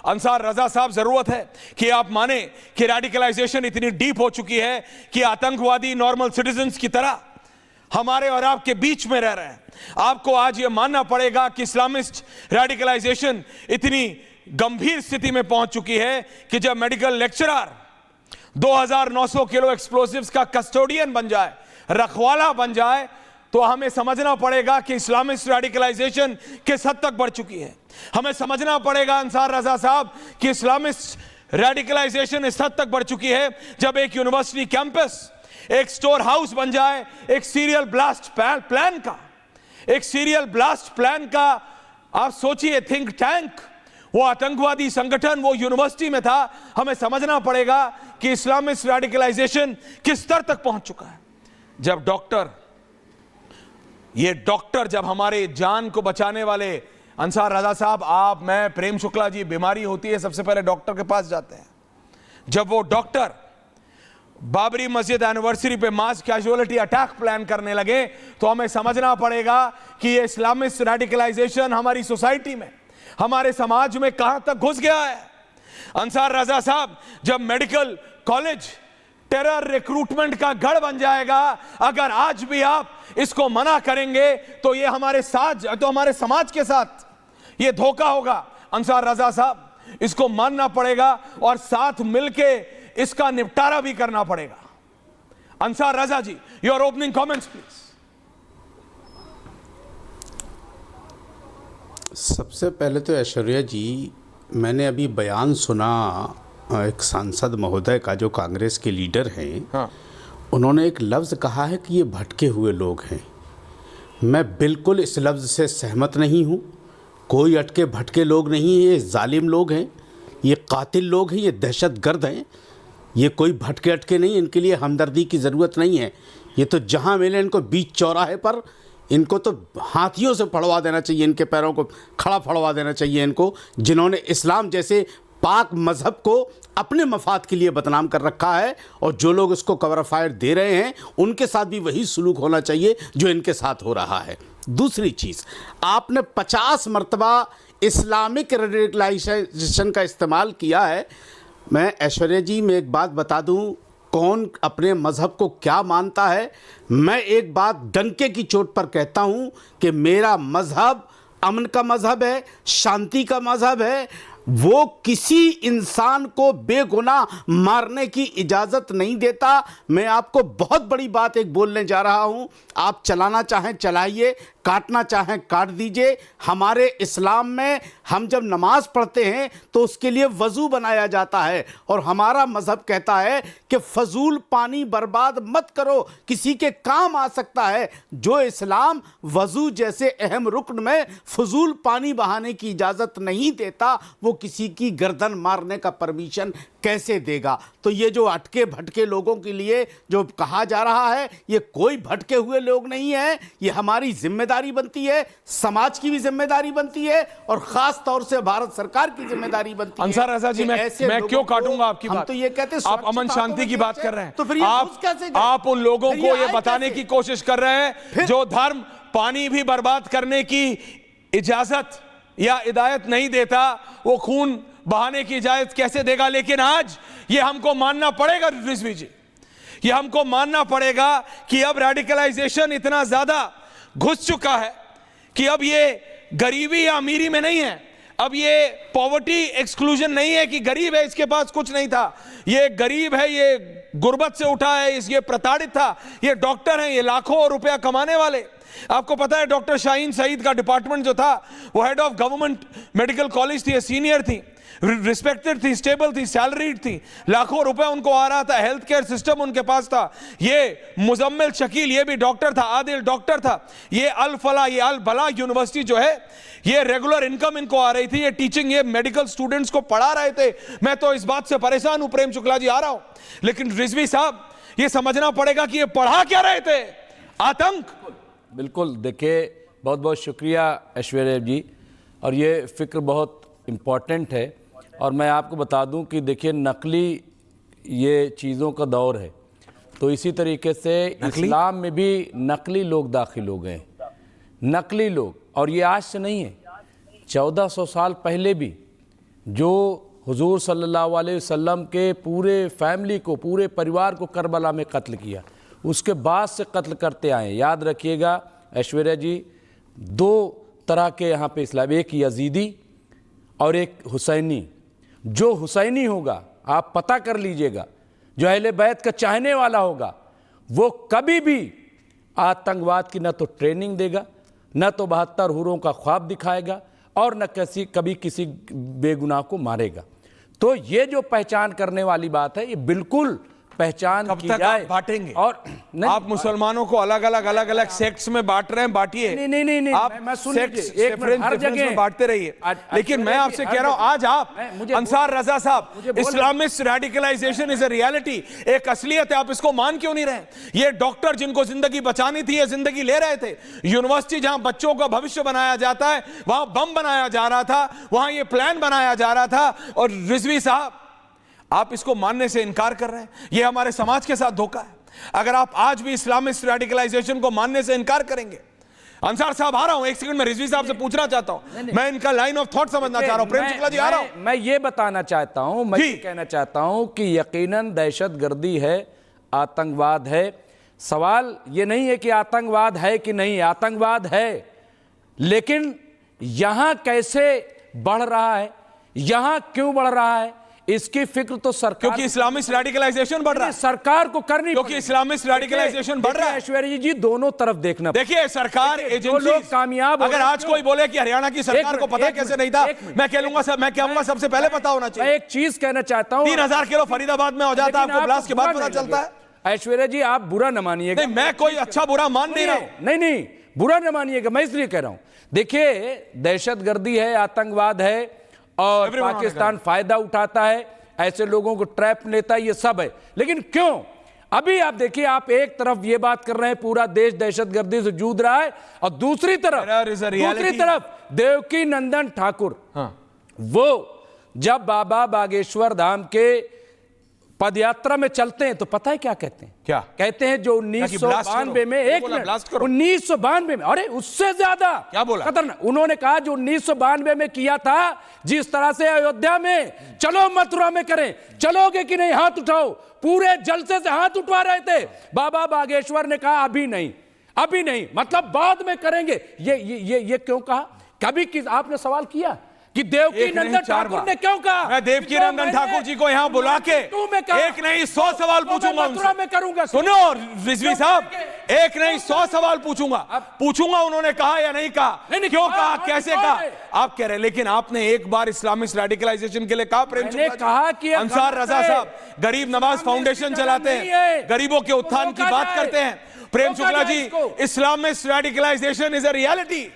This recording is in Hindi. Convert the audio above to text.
अंसार रजा साहब, जरूरत है कि आप माने कि रेडिकलाइजेशन इतनी डीप हो चुकी है कि आतंकवादी नॉर्मल सिटीजन्स की तरह हमारे और आपके बीच में रह रहे हैं। आपको आज यह मानना पड़ेगा कि इस्लामिस्ट रेडिकलाइजेशन इतनी गंभीर स्थिति में पहुंच चुकी है कि जब मेडिकल लेक्चरर 2900 किलो एक्सप्लोसिव्स का कस्टोडियन बन जाए, रखवाला बन जाए, तो हमें समझना पड़ेगा कि इस्लामिस्ट रेडिकलाइजेशन किस हद तक बढ़ चुकी है। हमें समझना पड़ेगा अंसार रजा साहब कि इस्लामिस्ट रेडिकलाइजेशन इस हद तक बढ़ चुकी है जब एक यूनिवर्सिटी कैंपस एक स्टोर हाउस बन जाए, एक सीरियल ब्लास्ट प्लान का आप सोचिए, थिंक टैंक, वो आतंकवादी संगठन वो यूनिवर्सिटी में था। हमें समझना पड़ेगा कि इस्लामिस्ट रेडिकलाइजेशन किस स्तर तक पहुंच चुका है। जब डॉक्टर जब हमारे जान को बचाने वाले, अंसार रजा साहब, आप, मैं, प्रेम शुक्ला जी, बीमारी होती है सबसे पहले डॉक्टर के पास जाते हैं। जब वो डॉक्टर बाबरी मस्जिद एनिवर्सरी पे मास कैजुअलिटी अटैक प्लान करने लगे, तो हमें समझना पड़ेगा कि ये इस्लामिस्ट रेडिकलाइजेशन हमारी सोसाइटी में, हमारे समाज में कहां तक घुस गया है। अंसार रजा साहब, जब मेडिकल कॉलेज टेरर रिक्रूटमेंट का गढ़ बन जाएगा, अगर आज भी आप इसको मना करेंगे तो ये हमारे समाज के साथ ये धोखा होगा। अंसार रजा साहब, इसको मानना पड़ेगा और साथ मिलके इसका निपटारा भी करना पड़ेगा। अंसार रजा जी, योर ओपनिंग कमेंट्स प्लीज। सबसे पहले तो ऐश्वर्या जी, मैंने अभी बयान सुना एक सांसद महोदय का जो कांग्रेस के लीडर हैं। हाँ। उन्होंने एक लफ्ज़ कहा है कि ये भटके हुए लोग हैं। मैं बिल्कुल इस लफ्ज़ से सहमत नहीं हूँ। कोई अटके भटके लोग नहीं हैं, ये जालिम लोग हैं, ये कातिल लोग हैं, ये दहशतगर्द हैं। ये कोई भटके अटके नहीं, इनके लिए हमदर्दी की ज़रूरत नहीं है। ये तो जहाँ मिले इनको बीच चौराहे पर, इनको तो हाथियों से फड़वा देना चाहिए, इनके पैरों को खड़ा फड़वा देना चाहिए इनको, जिन्होंने इस्लाम जैसे पाक मज़हब को अपने मफाद के लिए बदनाम कर रखा है। और जो लोग उसको कवर फायर दे रहे हैं, उनके साथ भी वही सलूक होना चाहिए जो इनके साथ हो रहा है। दूसरी चीज़, आपने 50 मरतबा इस्लामिक रेडिकलाइजेशन का इस्तेमाल किया है। मैं ऐश्वर्या जी, मैं एक बात बता दूं, कौन अपने मज़हब को क्या मानता है। मैं एक बात डंके की चोट पर कहता हूं कि मेरा मज़हब अमन का मज़हब है, शांति का मज़हब है। वो किसी इंसान को बेगुनाह मारने की इजाज़त नहीं देता। मैं आपको बहुत बड़ी बात एक बोलने जा रहा हूँ, आप चलाना चाहें चलाइए, काटना चाहें काट दीजिए। हमारे इस्लाम में हम जब नमाज पढ़ते हैं तो उसके लिए वज़ू बनाया जाता है, और हमारा मज़हब कहता है कि फ़जूल पानी बर्बाद मत करो, किसी के काम आ सकता है। जो इस्लाम वज़ू जैसे अहम रुकन में फ़जूल पानी बहाने की इजाज़त नहीं देता, वो किसी की गर्दन मारने का परमिशन कैसे देगा। तो ये जो अटके भटके लोगों के लिए जो कहा जा रहा है, ये कोई भटके हुए लोग नहीं है। ये हमारी जिम्मेदारी बनती है, समाज की भी जिम्मेदारी बनती है, और ख़ास तौर से भारत सरकार की जिम्मेदारी बनती है। अंसार रजा जी, मैं क्यों काटूंगा आपकी बात? तो ये कहते हैं आप अमन शांति की बात कर रहे हैं, तो फिर आप उन लोगों को ये बताने की कोशिश कर रहे हैं जो धर्म पानी भी बर्बाद करने की इजाजत या हिदायत नहीं देता, वो खून बहाने की इजाजत कैसे देगा। लेकिन आज ये हमको मानना पड़ेगा रिजवी जी, ये हमको मानना पड़ेगा कि अब रेडिकलाइजेशन इतना ज्यादा घुस चुका है कि अब ये गरीबी या अमीरी में नहीं है, अब ये पॉवर्टी एक्सक्लूजन नहीं है कि गरीब है इसके पास कुछ नहीं था, ये गरीब है, ये गुर्बत से उठा है, ये प्रताड़ित था, ये डॉक्टर हैं, ये लाखों रुपया कमाने वाले। आपको पता है डॉक्टर शाहीन सईद का डिपार्टमेंट जो था वो head of government medical college थी, सीनियर थी, रिस्पेक्टेड थी, स्टेबल थी, सैलरीड थी, लाखों रुपए उनको आ रहा था, हेल्थ केयर सिस्टम उनके पास था। ये मुजम्मिल शकील ये भी डॉक्टर था, आदिल डॉक्टर था, ये अल फला ये अल बला यूनिवर्सिटी जो है ये रेगुलर इनकम इनको आ रही थी, ये टीचिंग, ये मेडिकल स्टूडेंट्स को पढ़ा रहे थे। मैं तो इस बात से परेशान हूं, प्रेम शुक्ला जी आ रहा हूं, लेकिन रिजवी साहब ये समझना पड़ेगा कि ये पढ़ा क्या रहे थे, आतंक। बिल्कुल, देखिए बहुत बहुत शुक्रिया ऐश्वर्या जी, और ये फ़िक्र बहुत इम्पॉर्टेंट है। और मैं आपको बता दूं कि देखिए नकली ये चीज़ों का दौर है, तो इसी तरीके से इस्लाम में भी नकली लोग दाखिल हो गए, नकली लोग। और ये आज से नहीं है, 1400 साल पहले भी जो हुजूर सल्लल्लाहु अलैहि वसल्लम के पूरे फैमिली को, पूरे परिवार को करबला में कत्ल किया, उसके बाद से कत्ल करते आए। याद रखिएगा ऐश्वर्या जी, दो तरह के यहाँ पे इस्लाम, एक यजीदी और एक हुसैनी। जो हुसैनी होगा, आप पता कर लीजिएगा, जो अहले बैत का चाहने वाला होगा, वो कभी भी आतंकवाद की न तो ट्रेनिंग देगा, न तो 72 हूरों का ख्वाब दिखाएगा, और न कभी किसी बेगुनाह को मारेगा। तो ये जो पहचान करने वाली बात है, ये बिल्कुल पहचान कब की तक जाए। आप बांटेंगे? और नहीं, आप मुसलमानों को अलग अलग सेक्ट्स में बांट रहे हैं, बांटिए। नहीं, आप मैं सुन सेक्ट्स, लीजिए, एक मिनट, हर डिफरेंस जगह में बांटते रहिए। लेकिन मैं आपसे कह रहा हूं, आज आप अंसार रजा साहब, Islamist radicalisation is a reality, एक असलियत है, आप इसको मान क्यों नहीं रहे? ये डॉक्टर जिनको जिंदगी बचानी थी, ये जिंदगी ले रहे थे। यूनिवर्सिटी जहां बच्चों का भविष्य बनाया जाता है, वहां बम बनाया जा रहा था, वहां ये प्लान बनाया जा रहा था। और रिजवी साहब, आप इसको मानने से इनकार कर रहे हैं, यह हमारे समाज के साथ धोखा है। अगर आप आज भी इस्लामिस्ट रेडिकलाइजेशन को मानने से इनकार करेंगे। अंसार साहब, आ रहा हूं, एक सेकंड में रिजवी साहब से पूछना चाहता हूं, मैं इनका लाइन ऑफ थॉट समझना चाह रहा हूं। प्रेम शुक्ला जी, आ रहा हूं। मैं ये बताना चाहता हूं, मैं ये कहना चाहता हूं कि यकीनन दहशतगर्दी है, आतंकवाद है। सवाल ये नहीं है कि आतंकवाद है कि नहीं, आतंकवाद है, लेकिन यहां कैसे बढ़ रहा है, यहां क्यों बढ़ रहा है, इसकी फिक्र तो सरकार, क्योंकि इस्लामिस्ट रेडिकलाइजेशन बढ़ रहा है, सरकार को करनी, क्योंकि इस्लामिस्ट रेडिकलाइजेशन बढ़ रहा है। ऐश्वर्या जी, दोनों तरफ देखना। देखिए, सरकार एजेंसी, लोग कामयाब, अगर आज कोई बोले कि हरियाणा की सरकार को पता कैसे नहीं था, मैं कहूंगा मैं कहूंगा सबसे पहले पता होना चाहिए। मैं एक चीज कहना चाहता हूं, 3000 किलो फरीदाबाद में हो जाता है, आपको ब्लास्ट के बाद पता चलता है। ऐश्वर्या जी, आप बुरा न मानिएगा। नहीं, मैं कोई अच्छा बुरा मान नहीं रहा हूं। नहीं, बुरा न मानिएगा, मैं इसलिए कह रहा हूं। देखिए, दहशतगर्दी है, आतंकवाद है, और पाकिस्तान फायदा उठाता है, ऐसे लोगों को ट्रैप लेता है, ये सब है। लेकिन क्यों? अभी आप देखिए, आप एक तरफ ये बात कर रहे हैं पूरा देश दहशतगर्दी से जूझ रहा है, और दूसरी तरफ देवकी नंदन ठाकुर, वो जब बाबा बागेश्वर धाम के पदयात्रा में चलते हैं तो पता है क्या कहते हैं? क्या कहते हैं? जो 1992 में, 1992 में, अरे उससे ज्यादा क्या बोला? खतरनाक। उन्होंने कहा जो 1992 में किया था, जिस तरह से अयोध्या में, चलो मथुरा में करें, चलोगे कि नहीं, हाथ उठाओ, पूरे जलसे से हाथ उठवा रहे थे। बाबा बागेश्वर ने कहा अभी नहीं, मतलब बाद में करेंगे। ये क्यों कहा? कभी आपने सवाल किया कि देवकी नंदन ठाकुर ने क्यों कहा? मैं देवकी नंदन ठाकुर जी को यहां बुला के एक नहीं 100 सवाल पूछूंगा मथुरा में करूंगा। सुनो रिजवी साहब, एक नहीं 100 सवाल पूछूंगा उन्होंने कहा या नहीं कहा, क्यों कहा, कैसे कहा, आप कह रहे हैं। लेकिन आपने एक बार इस्लामिस्ट रेडिकलाइजेशन के लिए कहा, प्रेम शुक्ला कहा कि अंसार रजा साहब गरीब नवाज फाउंडेशन चलाते हैं, गरीबों के उत्थान की बात करते हैं। Prem Shukla ji, Islamist radicalisation is a reality.